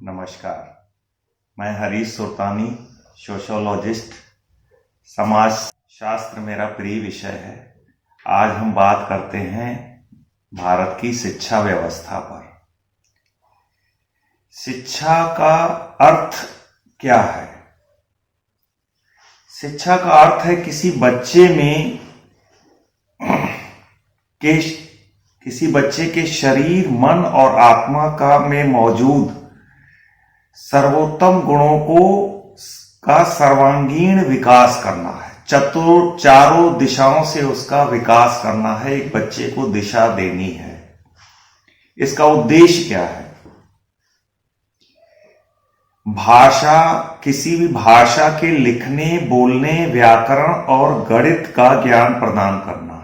नमस्कार। मैं हरीश सुरतानी, सोशियोलॉजिस्ट। समाज शास्त्र मेरा प्रिय विषय है। आज हम बात करते हैं भारत की शिक्षा व्यवस्था पर। शिक्षा का अर्थ क्या है? शिक्षा का अर्थ है किसी बच्चे के शरीर, मन और आत्मा में मौजूद सर्वोत्तम गुणों का सर्वांगीण विकास करना है। चारों दिशाओं से उसका विकास करना है। एक बच्चे को दिशा देनी है। इसका उद्देश्य क्या है? किसी भी भाषा के लिखने, बोलने, व्याकरण और गणित का ज्ञान प्रदान करना है।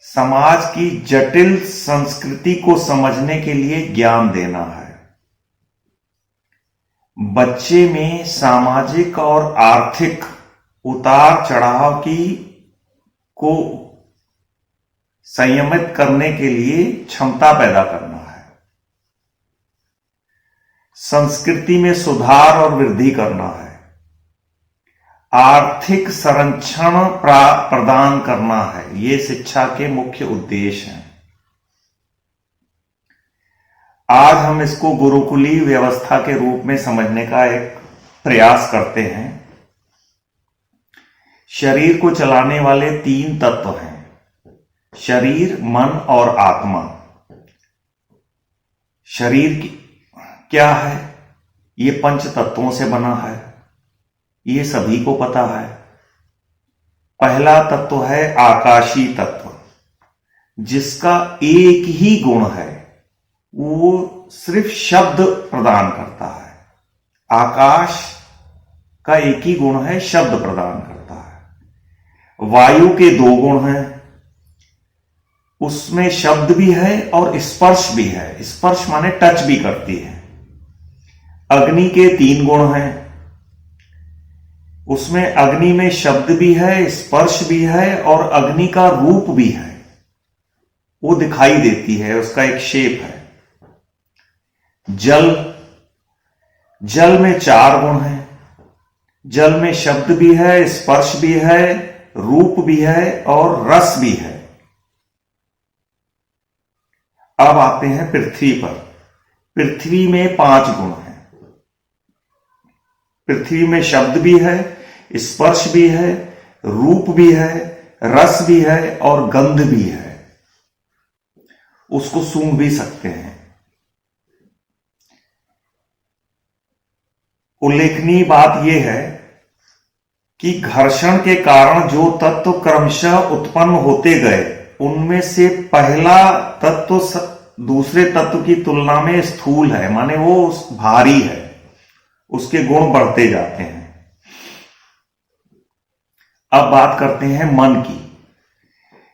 समाज की जटिल संस्कृति को समझने के लिए ज्ञान देना है। बच्चे में सामाजिक और आर्थिक उतार चढ़ाव को संयमित करने के लिए क्षमता पैदा करना है। संस्कृति में सुधार और वृद्धि करना है। आर्थिक संरक्षण प्रदान करना है। ये शिक्षा के मुख्य उद्देश्य हैं। आज हम इसको गुरुकुली व्यवस्था के रूप में समझने का एक प्रयास करते हैं। शरीर को चलाने वाले 3 तत्व हैं: शरीर, मन और आत्मा। शरीर क्या है? ये 5 तत्वों से बना है। ये सभी को पता है। पहला तत्व है आकाशी तत्व, जिसका एक ही गुण है, वो सिर्फ शब्द प्रदान करता है। आकाश का एक ही गुण है, शब्द प्रदान करता है। वायु के 2 गुण हैं, उसमें शब्द भी है और स्पर्श भी है। स्पर्श माने टच भी करती है। अग्नि के 3 गुण हैं, उसमें अग्नि में शब्द भी है, स्पर्श भी है और अग्नि का रूप भी है। वो दिखाई देती है, उसका एक शेप है। जल में 4 गुण हैं। जल में शब्द भी है, स्पर्श भी है, रूप भी है और रस भी है। अब आते हैं पृथ्वी पर। पृथ्वी में 5 गुण हैं। पृथ्वी में शब्द भी है, स्पर्श भी है, रूप भी है, रस भी है और गंध भी है। उसको सूंघ भी सकते हैं। उल्लेखनीय बात यह है कि घर्षण के कारण जो तत्व क्रमशः उत्पन्न होते गए, उनमें से पहला तत्व दूसरे तत्व की तुलना में स्थूल है, माने वो भारी है। उसके गुण बढ़ते जाते हैं। अब बात करते हैं मन की।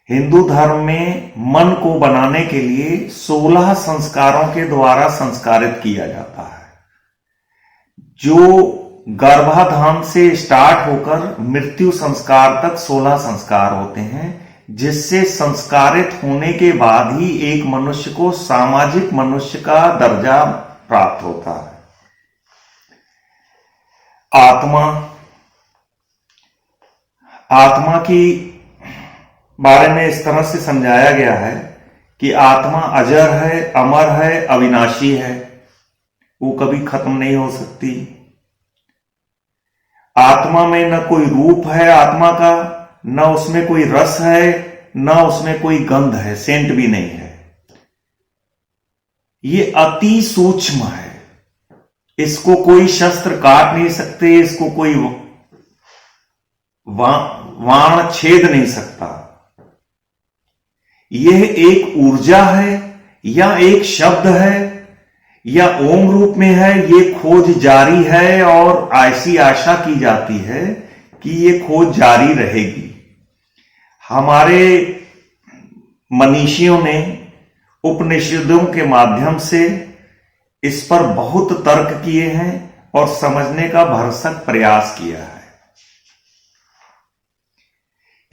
हिंदू धर्म में मन को बनाने के लिए 16 संस्कारों के द्वारा संस्कारित किया जाता है, जो गर्भाधान से स्टार्ट होकर मृत्यु संस्कार तक 16 संस्कार होते हैं, जिससे संस्कारित होने के बाद ही एक मनुष्य को सामाजिक मनुष्य का दर्जा प्राप्त होता है। आत्मा की बारे में इस तरह से समझाया गया है कि आत्मा अजर है, अमर है, अविनाशी है। वो कभी खत्म नहीं हो सकती। आत्मा में न कोई रूप है आत्मा का, न उसमें कोई रस है, न उसमें कोई गंध है, सेंट भी नहीं है। ये अति सूक्ष्म है। इसको कोई शस्त्र काट नहीं सकते, इसको कोई वाण छेद नहीं सकता। यह एक ऊर्जा है या एक शब्द है या ओम रूप में है। ये खोज जारी है और ऐसी आशा की जाती है कि ये खोज जारी रहेगी। हमारे मनीषियों ने उपनिषदों के माध्यम से इस पर बहुत तर्क किए हैं और समझने का भरसक प्रयास किया है।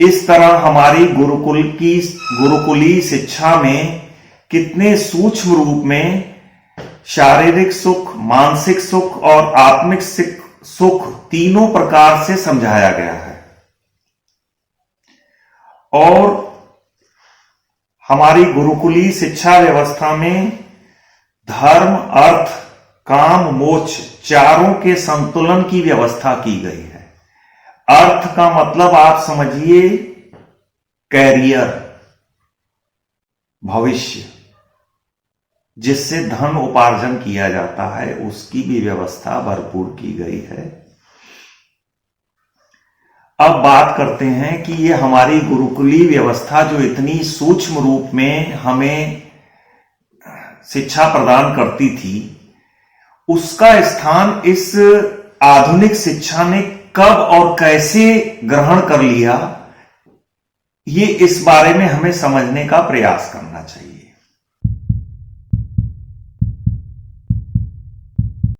इस तरह हमारी गुरुकुली शिक्षा में कितने सूक्ष्म रूप में शारीरिक सुख, मानसिक सुख और आत्मिक सुख तीनों प्रकार से समझाया गया है। और हमारी गुरुकुली शिक्षा व्यवस्था में धर्म, अर्थ, काम, मोक्ष चारों के संतुलन की व्यवस्था की गई है। अर्थ का मतलब आप समझिए कैरियर, भविष्य, जिससे धन उपार्जन किया जाता है, उसकी भी व्यवस्था भरपूर की गई है। अब बात करते हैं कि ये हमारी गुरुकुली व्यवस्था जो इतनी सूक्ष्म रूप में हमें शिक्षा प्रदान करती थी, उसका स्थान इस आधुनिक शिक्षा ने कब और कैसे ग्रहण कर लिया, ये इस बारे में हमें समझने का प्रयास करना चाहिए।